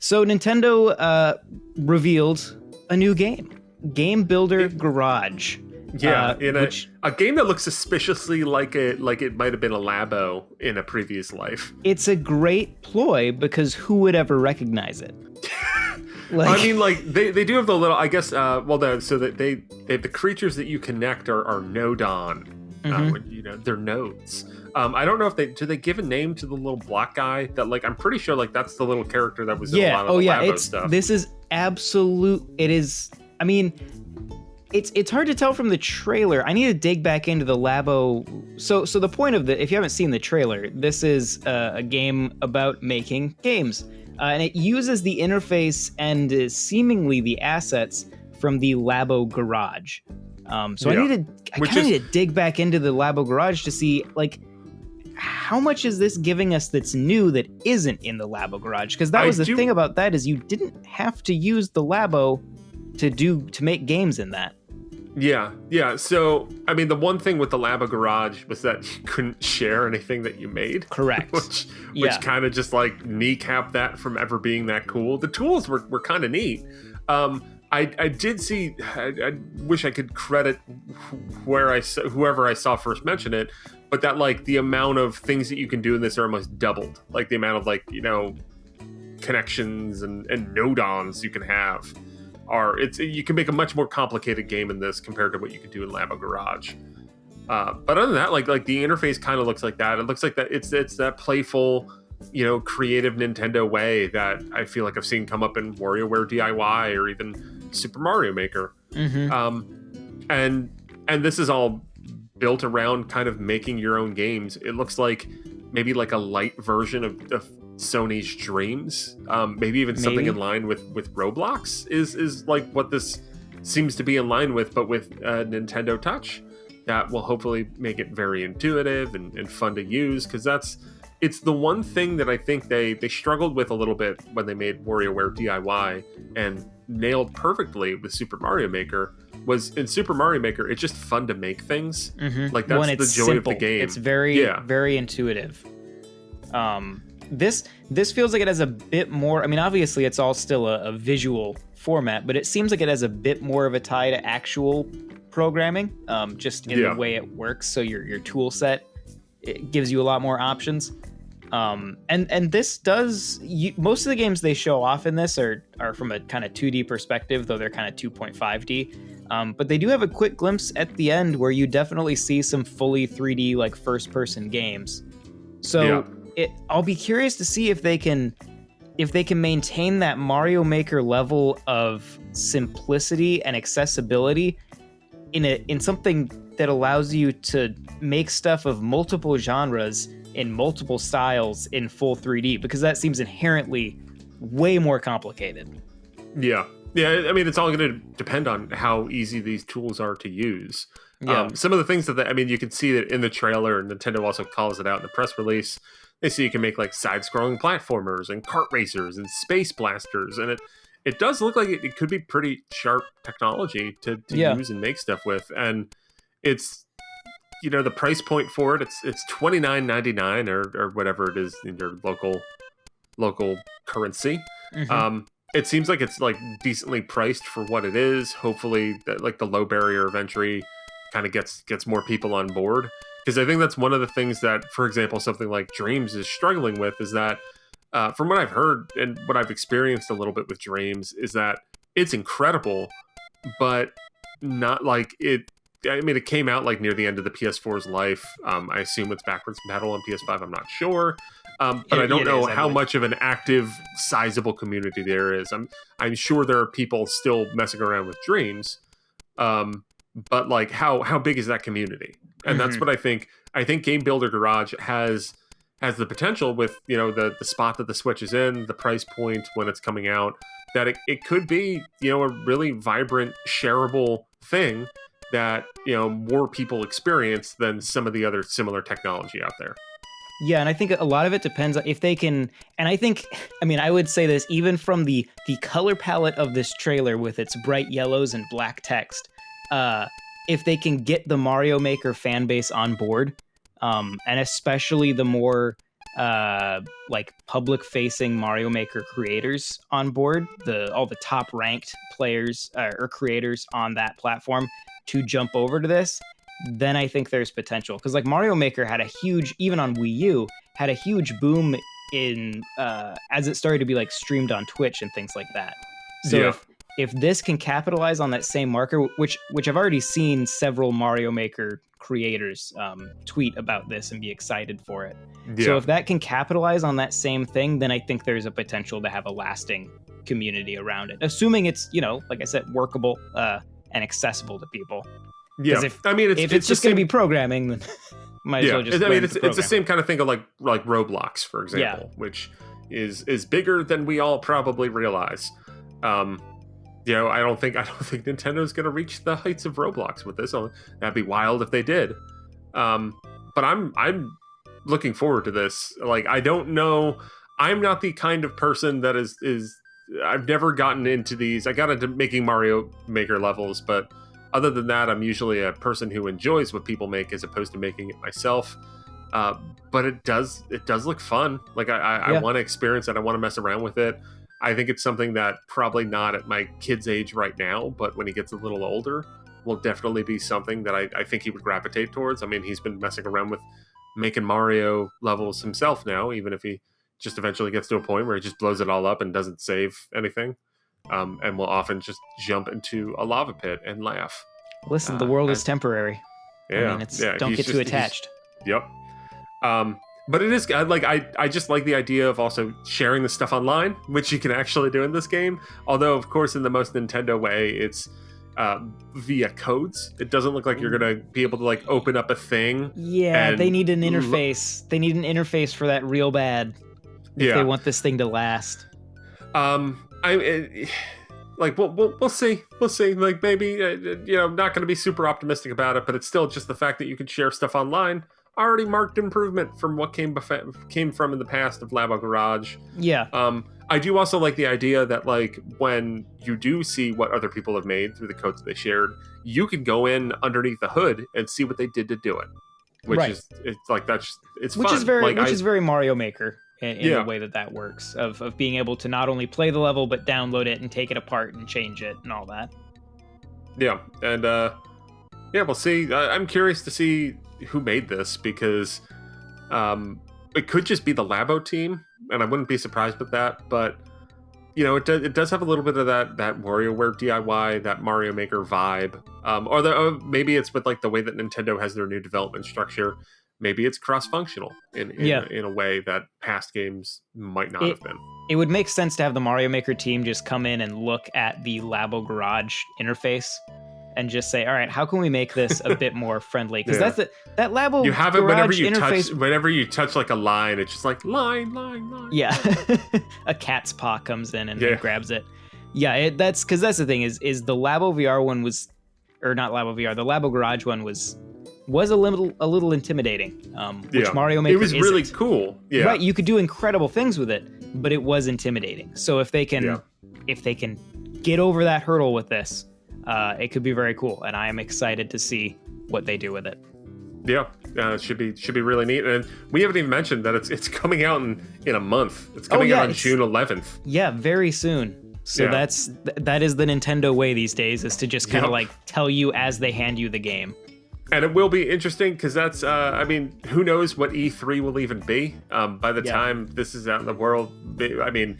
So Nintendo revealed a new game builder garage. Yeah, in which a game that looks suspiciously like it might have been a Labo in a previous life. it's a great ploy because who would ever recognize it? I mean, like they do have the little. I guess. So that they have the creatures that you connect are Nodon. They're nodes. I don't know if they give a name to the little black guy that I'm pretty sure that's the little character that was in a lot of the Labo stuff. This is absolute. It is. I mean, it's hard to tell from the trailer. I need to dig back into the Labo. So the point of if you haven't seen the trailer, this is a game about making games. And it uses the interface and seemingly the assets from the Labo Garage. I kind of need to dig back into the Labo Garage to see how much is this giving us that's new that isn't in the Labo Garage? Because that was the thing about that is you didn't have to use the Labo to make games in that. Yeah. So, I mean, the one thing with the Labo Garage was that you couldn't share anything that you made. Correct. which kind of just kneecapped that from ever being that cool. The tools were kind of neat. I did see. I wish I could credit whoever I saw first mention it, but that the amount of things that you can do in this are almost doubled. The amount of connections and nodons you can have. You can make a much more complicated game in this compared to what you can do in Labo Garage. But other than that, the interface kind of looks like that. It looks like that it's that playful, creative Nintendo way that I feel like I've seen come up in WarioWare DIY or even Super Mario Maker. Mm-hmm. And this is all built around kind of making your own games. It looks like maybe a light version of Sony's Dreams, maybe even something in line with Roblox is what this seems to be in line with, but with Nintendo Touch that will hopefully make it very intuitive and fun to use, because it's the one thing that I think they struggled with a little bit when they made WarioWare DIY and nailed perfectly with Super Mario Maker. Was in Super Mario Maker, it's just fun to make things. Mm-hmm. That's the joy simple. Of the game. It's very intuitive. This feels like it has a bit more. I mean, obviously, it's all still a visual format, but it seems like it has a bit more of a tie to actual programming, just in the way it works. So your tool set, it gives you a lot more options. And this does. Most of the games they show off in this are from a kind of 2D perspective, though they're kind of 2.5D. But they do have a quick glimpse at the end where you definitely see some fully 3D first-person games. So. Yeah. I'll be curious to see if they can maintain that Mario Maker level of simplicity and accessibility in something that allows you to make stuff of multiple genres in multiple styles in full 3D, because that seems inherently way more complicated. Yeah. I mean, it's all going to depend on how easy these tools are to use. Yeah. Some of the things you can see that in the trailer, and Nintendo also calls it out in the press release. They say you can make side-scrolling platformers and kart racers and space blasters, and it does look like it could be pretty sharp technology to use and make stuff with. And it's the price point for it. It's $29.99 or whatever it is in your local currency. Mm-hmm. It seems like it's decently priced for what it is. Hopefully, that the low barrier of entry kind of gets more people on board. Because I think that's one of the things that, for example, something like Dreams is struggling with, is that, from what I've heard and what I've experienced a little bit with Dreams, is that it's incredible, but not it. I mean, it came out near the end of the PS4's life. I assume it's backwards compatible on PS5. I'm not sure, but I don't know how much of an active, sizable community there is. I'm sure there are people still messing around with Dreams, but how big is that community? And that's what I think. I think Game Builder Garage has the potential with, the spot that the Switch is in, the price point when it's coming out, that it could be, a really vibrant, shareable thing that, more people experience than some of the other similar technology out there. Yeah, and I think a lot of it depends on if they can, and I would say this even from the color palette of this trailer with its bright yellows and black text, if they can get the Mario Maker fan base on board, and especially the more like public facing Mario Maker creators on board, all the top ranked players or creators on that platform to jump over to this, then I think there's potential. Because like Mario Maker had a huge, even on Wii U, had a huge boom in as it started to be like streamed on Twitch and things like that. So if this can capitalize on that same marker, which I've already seen several Mario Maker creators tweet about this and be excited for it. Yeah. So if that can capitalize on that same thing, then I think there's a potential to have a lasting community around it, assuming it's, like I said, workable and accessible to people. Yeah, if it's just going to be programming, then might as well just. It's the same kind of thing of like Roblox, for example, which is bigger than we all probably realize. I don't think Nintendo's going to reach the heights of Roblox with this. That'd be wild if they did. But I'm looking forward to this. Like, I don't know. I'm not the kind of person that is. I've never gotten into these. I got into making Mario Maker levels, but other than that, I'm usually a person who enjoys what people make as opposed to making it myself. But it does look fun. Like I want to experience it. I want to mess around with it. I think it's something that probably not at my kid's age right now, but when he gets a little older, will definitely be something that I think he would gravitate towards. I mean, he's been messing around with making Mario levels himself now, even if he just eventually gets to a point where he just blows it all up and doesn't save anything. And will often just jump into a lava pit and laugh. Listen, the world is temporary. Yeah, I mean, don't get too attached. Yep. But it is like I just like the idea of also sharing the stuff online, which you can actually do in this game. Although, of course, in the most Nintendo way, it's via codes. It doesn't look like you're gonna be able to like open up a thing. Yeah, they need an interface. They need an interface for that real bad. If they want this thing to last. We'll see. We'll see. Like, maybe, I'm not going to be super optimistic about it, but it's still just the fact that you can share stuff online. Already marked improvement from what came from in the past of Labo Garage. Yeah. I do also like the idea that, like, when you do see what other people have made through the codes that they shared, you can go in underneath the hood and see what they did to do it. Which is, it's like, it's fun. Which is very Mario Maker. In the way that works, of being able to not only play the level, but download it and take it apart and change it and all that. Yeah, and we'll see. I'm curious to see who made this, because it could just be the Labo team, and I wouldn't be surprised with that, but it does have a little bit of that WarioWare DIY, that Mario Maker vibe, or maybe it's with like the way that Nintendo has their new development structure. Maybe it's cross-functional in a way that past games might not have been. It would make sense to have the Mario Maker team just come in and look at the Labo Garage interface and just say, all right, how can we make this a bit more friendly? Because that Labo you have it Garage whenever you touch like a line, it's just like line. Yeah. A cat's paw comes in and grabs it. Yeah, that's the thing is the Labo VR one was, or not Labo VR, the Labo Garage one was a little intimidating, which Mario Maker isn't. It was really cool. Yeah. Right, you could do incredible things with it, but it was intimidating. So if they can get over that hurdle with this, it could be very cool, and I am excited to see what they do with it. Yeah, it should be really neat. And we haven't even mentioned that it's coming out in a month. It's coming out on June 11th. Yeah, very soon. So that is the Nintendo way these days, is to just kind of like tell you as they hand you the game. And it will be interesting because that's, who knows what E3 will even be by the time this is out in the world. I mean,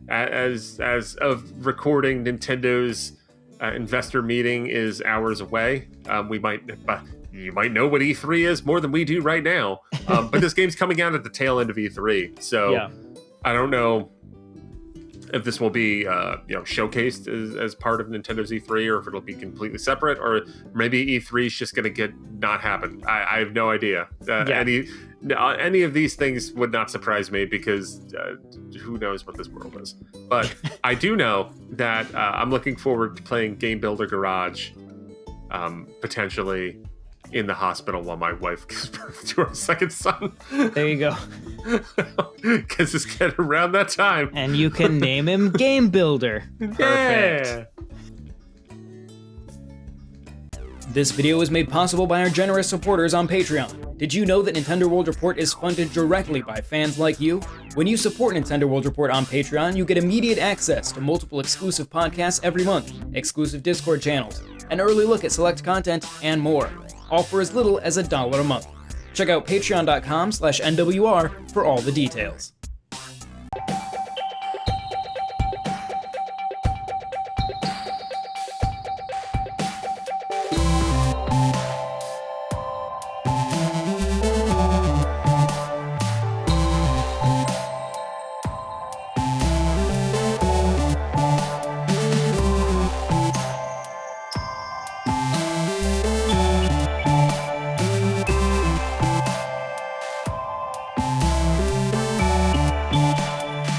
as of recording, Nintendo's investor meeting is hours away. You might know what E3 is more than we do right now. But this game's coming out at the tail end of E3, so I don't know if this will be showcased as part of Nintendo's E3, or if it'll be completely separate, or maybe E3 is just going to not happen. I have no idea. Any of these things would not surprise me, because who knows what this world is. But I do know that I'm looking forward to playing Game Builder Garage, potentially in the hospital while my wife gives birth to our second son. There you go. Because it's getting around that time. And you can name him Game Builder. Perfect. Yeah. This video was made possible by our generous supporters on Patreon. Did you know that Nintendo World Report is funded directly by fans like you? When you support Nintendo World Report on Patreon, you get immediate access to multiple exclusive podcasts every month, exclusive Discord channels, an early look at select content, and more, all for as little as $1 a month. Check out patreon.com/NWR for all the details.